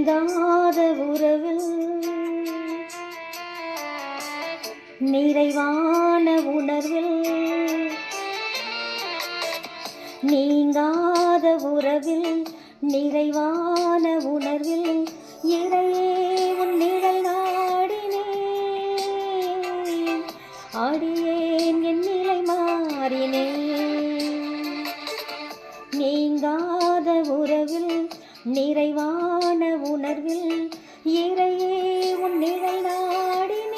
நீங்காத உறவில் நிறைவான உணர்வில் நீங்காத உறவில் நிறைவான உணர்வில் இறையே உன் நிழல் நாடினேன் ஆடியேன் என் நிலை மாறினேன் நீங்காத உறவில் நிறைவான உணர்வில் இறையே உன் நிழல் நாடினேன்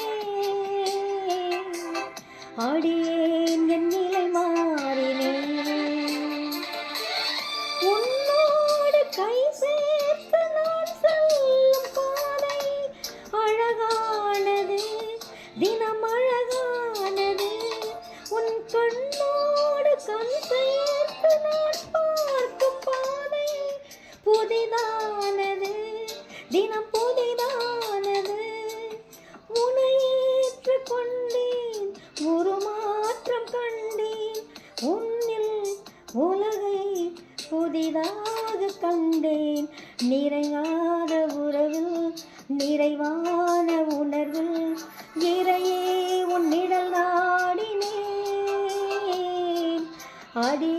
ஆடியேன் என் நிலை மாறினேன் உன்னோடு கை சேர்த்து நான் செல்லும் பாதை அழகானது தினம் அழகானது உன் கண்ணோடு கண் சேர்த்து நான் பார்க்கும் பாதை புதிதானது தினம் புதிதானது உன்னை ஏற்றுக் கொண்டேன் ஒரு மாற்றம் கண்டேன் உன்னில் உலகை புதிதாக கண்டேன் நிறையாத உறவில் நிறைவான உணர்வில் இறையே உன் நிழல் நாடினேன் அடி